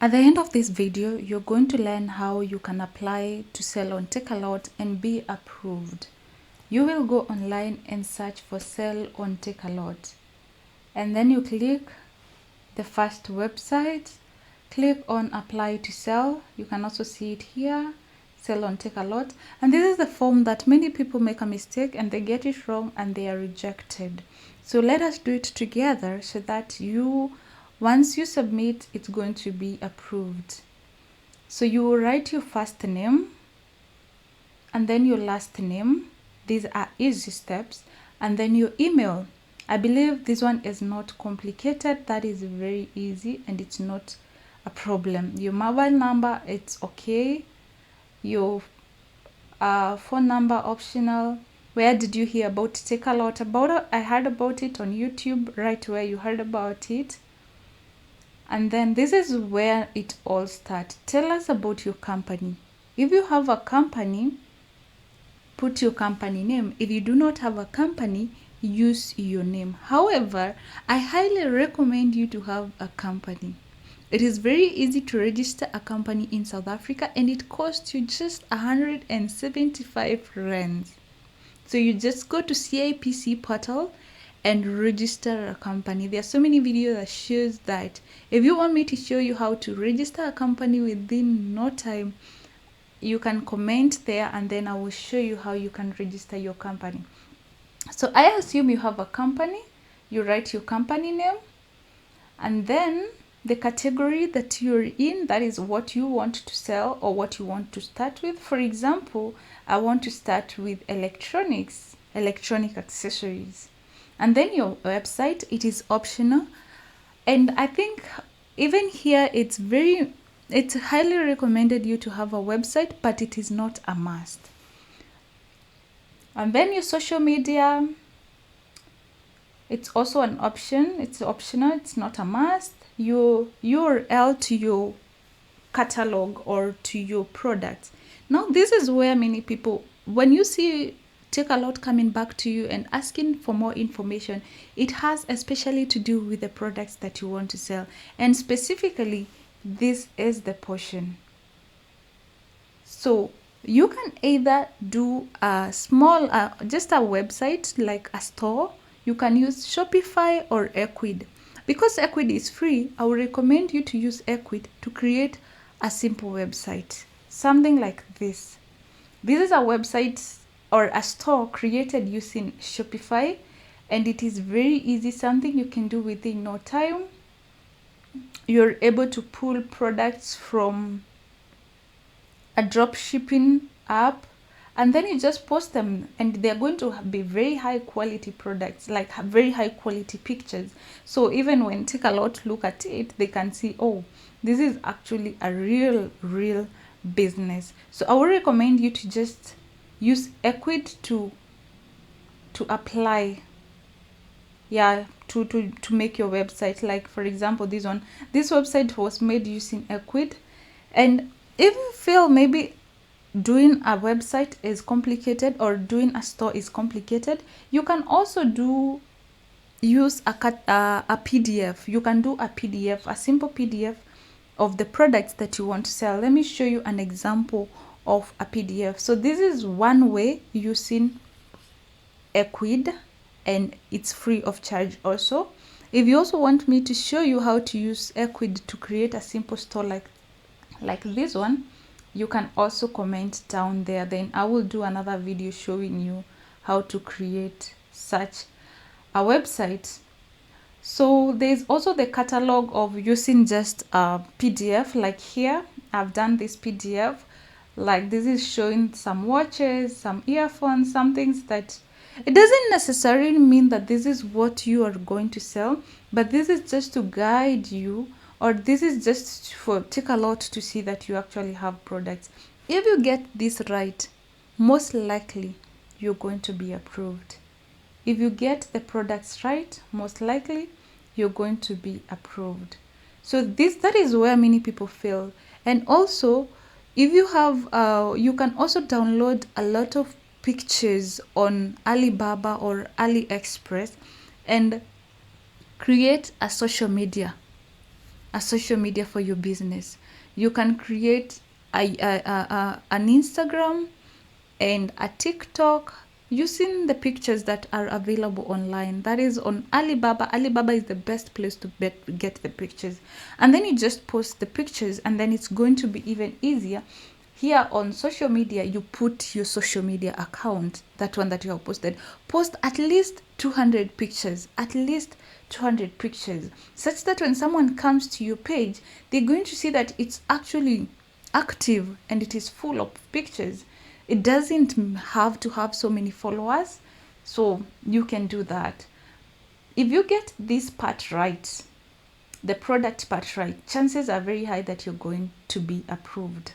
At the end of this video, you're going to learn how you can apply to sell on Takealot and be approved. You will go online and search for sell on Takealot, and then you click the first website, click on apply to sell. You can also see it here, sell on Takealot. And this is the form that many people make a mistake and they get it wrong and they are rejected. So let us do it together so that once you submit, it's going to be approved. So you will write your first name and then your last name. These are easy steps. And then your email. I believe this one is not complicated. That is very easy and it's not a problem. Your mobile number, it's okay. Your phone number, optional. Where did you hear about Takealot? I heard about it on YouTube, right where you heard about it. And then this is where it all starts. Tell us about your company. If you have a company, put your company name. If you do not have a company, use your name. However, I highly recommend you to have a company. It is very easy to register a company in South Africa and it costs you just 175 rands. So you just go to CIPC portal and register a company. There are so many videos that shows that. If you want me to show you how to register a company within no time, you can comment there and then I will show you how you can register your company. So I assume you have a company. You write your company name and then the category that you're in, that is what you want to sell or what you want to start with. For example, I want to start with electronic accessories. And then your website, it is optional. And I think even here, it's highly recommended you to have a website, but it is not a must. And then your social media, it's also an option. It's optional. It's not a must. Your URL to your catalog or to your product. Now, this is where many people, when you see Takealot coming back to you and asking for more information, it has especially to do with the products that you want to sell. And specifically, this is the portion. So you can either do a small, just a website like a store. You can use Shopify or Equid. Because Equid is free, I would recommend you to use Equid to create a simple website. Something like this. This is a website or a store created using Shopify, and it is very easy, something you can do within no time. You're able to pull products from a drop shipping app and then you just post them and they're going to be very high quality products, like very high quality pictures. So even when Takealot look at it, they can see, oh, this is actually a real business. So I would recommend you to just use Equid to apply, to make your website. Like for example, this website was made using Equid. And if you feel maybe doing a website is complicated or doing a store is complicated, you can also use a PDF. You can do a PDF, a simple PDF of the products that you want to sell. Let me show you an example of a PDF. So this is one way using Equid, and it's free of charge also. If you also want me to show you how to use Equid to create a simple store like this one, you can also comment down there. Then I will do another video showing you how to create such a website. So there's also the catalog of using just a PDF. Like here, I've done this PDF. Like this is showing some watches, some earphones, some things that it doesn't necessarily mean that this is what you are going to sell, but this is just to guide you, or this is just for Takealot to see that you actually have products. If you get this right, most likely you're going to be approved. If you get the products right, most likely you're going to be approved. So that is where many people fail. And also, if you have, you can also download a lot of pictures on Alibaba or AliExpress and create a social media. a social media for your business. You can create an Instagram and a TikTok using the pictures that are available online. That is on Alibaba. Alibaba is the best place to get the pictures. And then you just post the pictures, and then it's going to be even easier. Here on social media, you put your social media account, that one that you have posted. Post at least 200 pictures, such that when someone comes to your page, they're going to see that it's actually active and it is full of pictures. It doesn't have to have so many followers, so you can do that. If you get this part right, the product part right, chances are very high that you're going to be approved.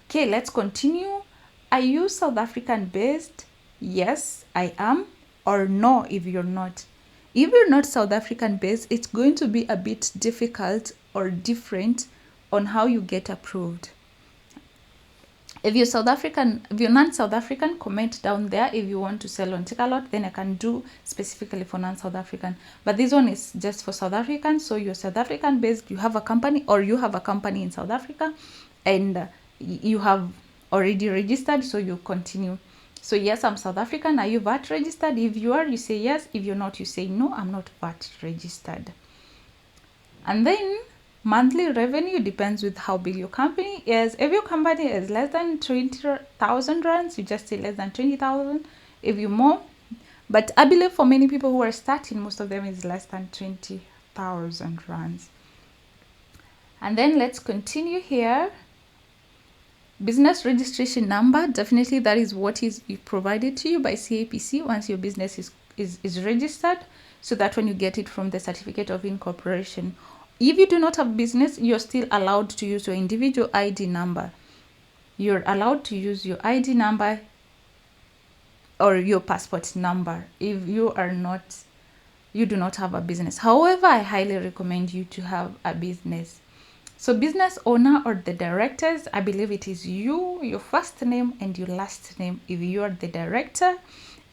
Okay, let's continue. Are you South African based? Yes, I am. Or no, if you're not. If you're not South African based, it's going to be a bit difficult or different on how you get approved. If you're non-South African, comment down there if you want to sell on Takealot. Then I can do specifically for non-South African. But this one is just for South African. So you're South African based, you have a company, or you have a company in South Africa, and you have already registered, so you continue. So yes, I'm South African. Are you VAT registered? If you are, you say yes. If you're not, you say no, I'm not VAT registered. And then monthly revenue depends with how big your company is. If your company is less than 20,000 rands, you just say less than 20,000. If you're more, but I believe for many people who are starting, most of them is less than 20,000 rands. And then let's continue here. Business registration number, definitely that is what is provided to you by CAPC once your business is registered, so that when you get it from the certificate of incorporation. If you do not have business, you're still allowed to use your individual ID number. You're allowed to use your ID number or your passport number if you do not have a business. However, I highly recommend you to have a business. So business owner or the directors, I believe it is you, your first name and your last name if you are the director,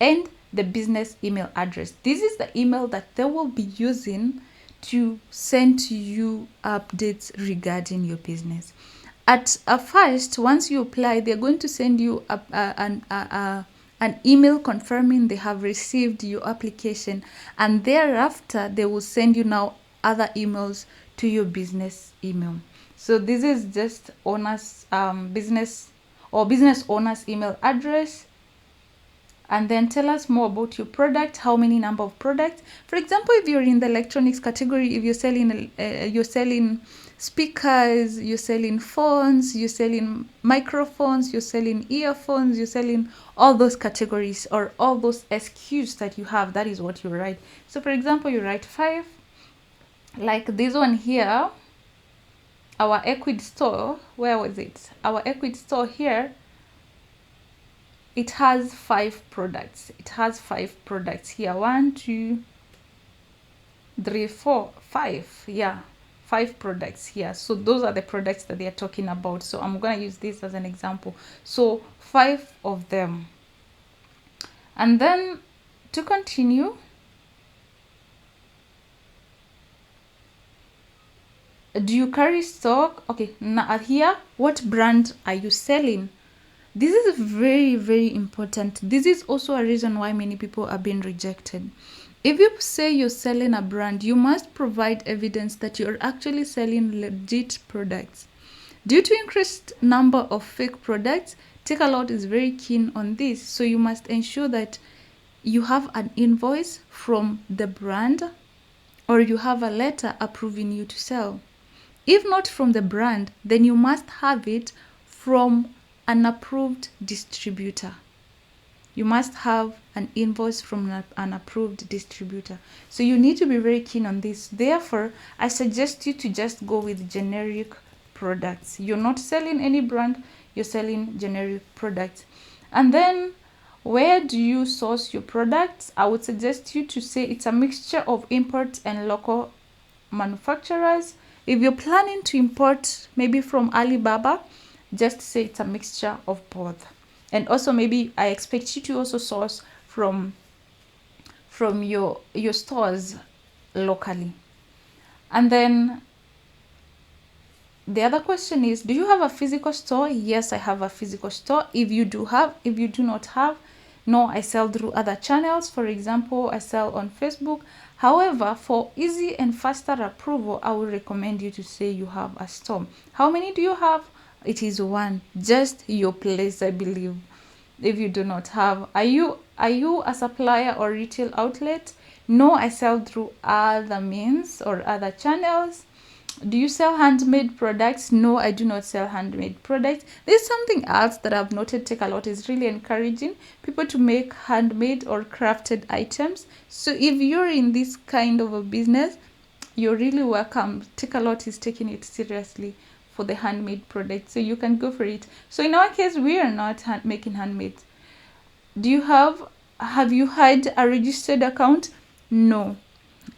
and the business email address. This is the email that they will be using to send to you updates regarding your business. At first, once you apply, they're going to send you an email confirming they have received your application, and thereafter they will send you now other emails to your business email. So this is just owner's business owner's email address. And then tell us more about your product, how many number of products. For example, if you're in the electronics category, if you're selling speakers, you're selling phones, you're selling microphones, you're selling earphones, you're selling all those categories or all those SKUs that you have, that is what you write. So for example, you write 5, like this one here, our Equid store. Where was it? Our Equid store here, it has 5 products. It has 5 products here. 1, 2, 3, 4, 5. Yeah, 5 products here. So those are the products that they are talking about. So I'm going to use this as an example. So 5 of them. And then to continue, do you carry stock? Okay, now here, what brand are you selling? This is very, very important. This is also a reason why many people are being rejected. If you say you're selling a brand, you must provide evidence that you're actually selling legit products. Due to increased number of fake products, Takealot is very keen on this. So you must ensure that you have an invoice from the brand, or you have a letter approving you to sell. If not from the brand, then you must have it from an approved distributor. You must have an invoice from an approved distributor. So you need to be very keen on this. Therefore, I suggest you to just go with generic products. You're not selling any brand, you're selling generic products. And then, where do you source your products? I would suggest you to say it's a mixture of import and local manufacturers. If you're planning to import maybe from Alibaba, just say it's a mixture of both. And also, maybe I expect you to also source from your stores locally. And then The other question is, do you have a physical store? Yes, I have a physical store. If you do not have, no, I sell through other channels. For example, I sell on Facebook. However, for easy and faster approval, I would recommend you to say you have a store. How many do you have? It is one, just your place, I believe. If you do not have, are you a supplier or retail outlet? No, I sell through other means or other channels. Do you sell handmade products? No, I do not sell handmade products. There's something else that I've noted Takealot is really encouraging people to make handmade or crafted items. So if you're in this kind of a business, you're really welcome. Takealot is taking it seriously for the handmade product, so you can go for it. So in our case, we are not making handmade. Have you had a registered account? No.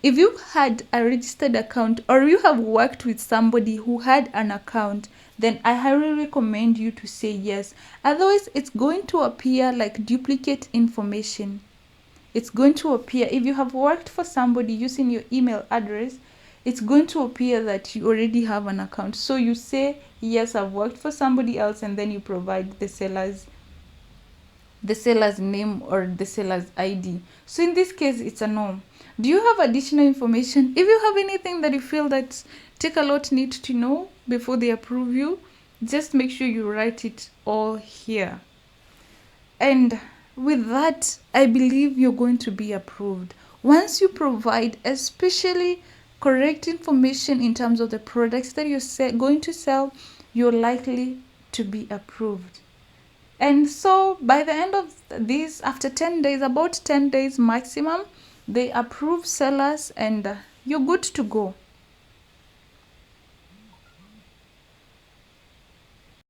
If you had a registered account or you have worked with somebody who had an account, then I highly recommend you to say yes. Otherwise, it's going to appear like duplicate information. It's going to appear, if you have worked for somebody using your email address, it's going to appear that you already have an account. So you say, yes, I've worked for somebody else, and then you provide the seller's name or the seller's ID. So in this case, it's a no. Do you have additional information? If you have anything that you feel that Takealot need to know before they approve you, just make sure you write it all here. And with that, I believe you're going to be approved. Once you provide especially correct information in terms of the products that you're going to sell, you're likely to be approved. And so by the end of this, after 10 days, about 10 days maximum, they approve sellers and you're good to go.